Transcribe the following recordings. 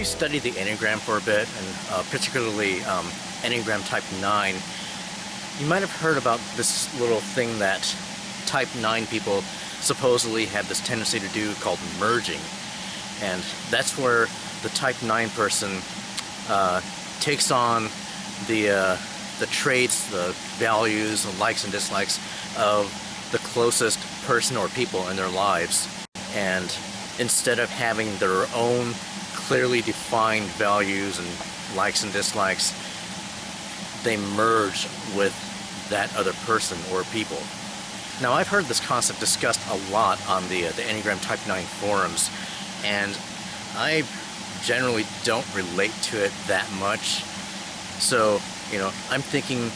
you study the Enneagram for a bit, and particularly Enneagram Type 9, you might have heard about this little thing that Type 9 people supposedly have this tendency to do called merging. And that's where the Type 9 person takes on the traits, the values, the likes and dislikes of the closest person or people in their lives. And instead of having their own clearly defined values and likes and dislikes, they merge with that other person or people. Now, I've heard this concept discussed a lot on the Enneagram Type 9 forums, and I generally don't relate to it that much. So, I'm thinking,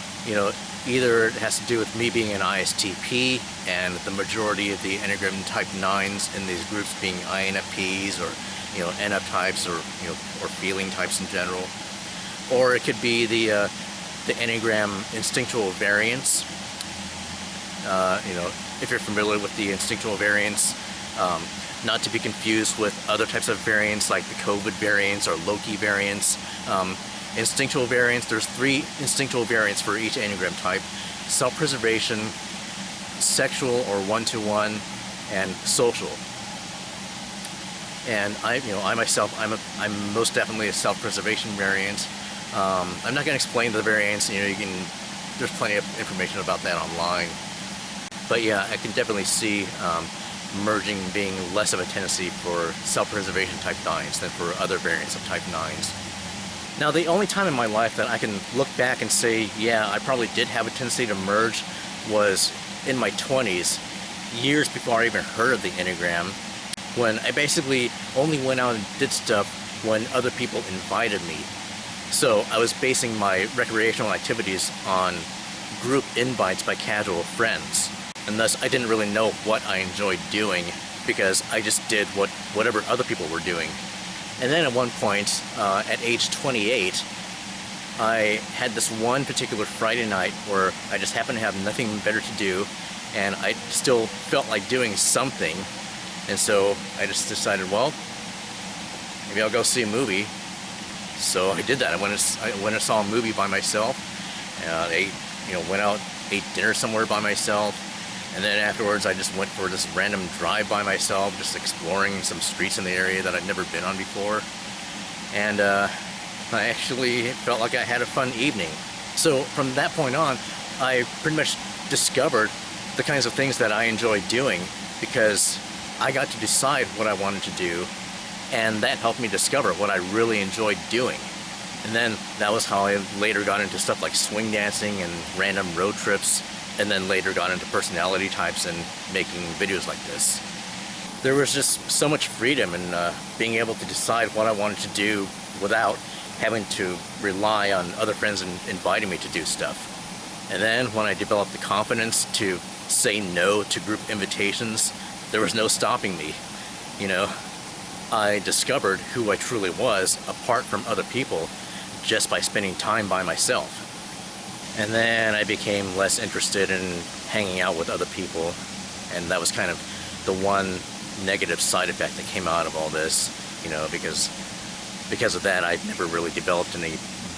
either it has to do with me being an ISTP and the majority of the Enneagram Type 9s in these groups being INFPs or, NF types or feeling types in general. Or it could be the Enneagram instinctual variance. If you're familiar with the instinctual variance, not to be confused with other types of variants like the COVID variants or Loki variants. Instinctual variance, there's 3 instinctual variants for each Enneagram type: self-preservation, sexual or one-to-one, and social. And I myself, I'm most definitely a self-preservation variant. I'm not going to explain the variants. There's plenty of information about that online. But yeah, I can definitely see merging being less of a tendency for self-preservation Type 9s than for other variants of Type 9s. Now, the only time in my life that I can look back and say, yeah, I probably did have a tendency to merge was in my 20s, years before I even heard of the Enneagram, when I basically only went out and did stuff when other people invited me. So I was basing my recreational activities on group invites by casual friends. And thus I didn't really know what I enjoyed doing because I just did whatever other people were doing. And then at one point, at age 28, I had this one particular Friday night where I just happened to have nothing better to do, and I still felt like doing something. And so I just decided, well, maybe I'll go see a movie. So I did that. I went and saw a movie by myself. Went out, ate dinner somewhere by myself. And then afterwards, I just went for this random drive by myself, just exploring some streets in the area that I'd never been on before. And I actually felt like I had a fun evening. So from that point on, I pretty much discovered the kinds of things that I enjoyed doing because I got to decide what I wanted to do, and that helped me discover what I really enjoyed doing. And then that was how I later got into stuff like swing dancing and random road trips, and then later got into personality types and making videos like this. There was just so much freedom in being able to decide what I wanted to do without having to rely on other friends inviting me to do stuff. And then when I developed the confidence to say no to group invitations, there was no stopping me. I discovered who I truly was apart from other people just by spending time by myself. And then I became less interested in hanging out with other people, and that was kind of the one negative side effect that came out of all this, because of that I never really developed any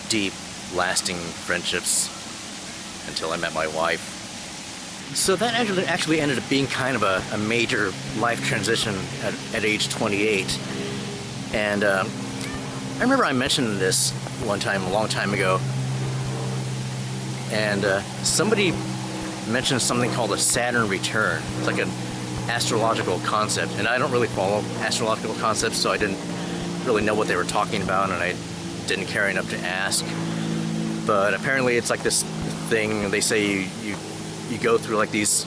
deep, lasting friendships until I met my wife. So that actually ended up being kind of a major life transition at age 28. And I remember I mentioned this one time, a long time ago, and somebody mentioned something called a Saturn return. It's like an astrological concept, and I don't really follow astrological concepts, so I didn't really know what they were talking about, and I didn't care enough to ask. But apparently it's like this thing, they say you go through like these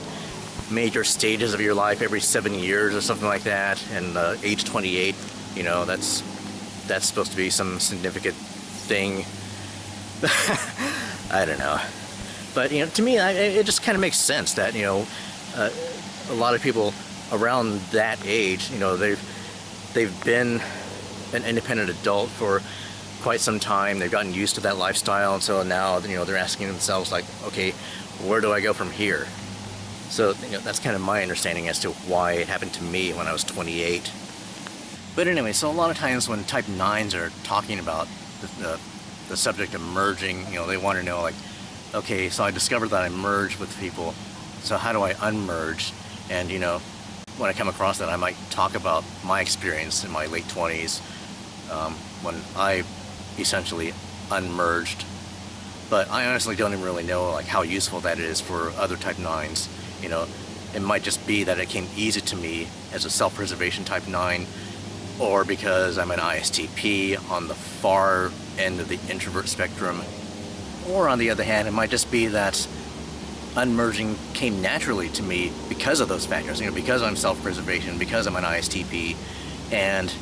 major stages of your life every 7 years or something like that, and age 28, that's supposed to be some significant thing. I don't know. But, to me, it just kind of makes sense that, a lot of people around that age, they've been an independent adult for quite some time. They've gotten used to that lifestyle, and so now, they're asking themselves, like, okay, where do I go from here? So, that's kind of my understanding as to why it happened to me when I was 28. But anyway, so a lot of times when type 9s are talking about the subject of merging, you know, they want to know like, okay, so I discovered that I merge with people, so how do I unmerge? And you know, when I come across that, I might talk about my experience in my late 20s when I essentially unmerged. But I honestly don't even really know like how useful that is for other type 9s. You know, it might just be that it came easy to me as a self-preservation type 9, or because I'm an ISTP on the far end of the introvert spectrum. Or on the other hand, it might just be that unmerging came naturally to me because of those factors, you know, because I'm self-preservation, because I'm an ISTP, and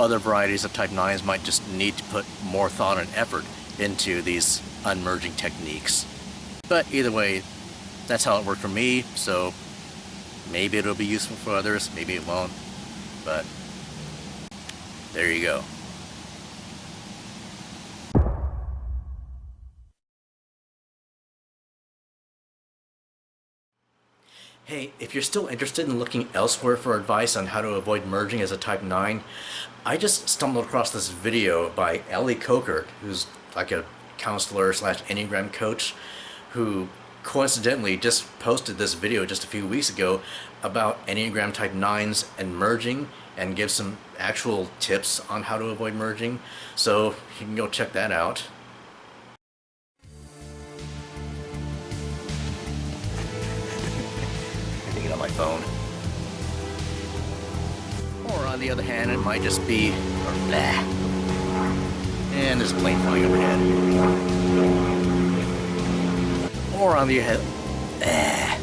other varieties of type 9s might just need to put more thought and effort into these unmerging techniques. But either way, that's how it worked for me, so maybe it'll be useful for others, maybe it won't, but there you go. Hey, if you're still interested in looking elsewhere for advice on how to avoid merging as a type 9, I just stumbled across this video by Ellie Coker, who's like a counselor slash Enneagram coach, who coincidentally just posted this video just a few weeks ago about Enneagram Type 9s and merging, and gives some actual tips on how to avoid merging. So you can go check that out. I think it on my phone. Or on the other hand, it might just be, or blah. And there's a plane flying overhead. Or on the other hand,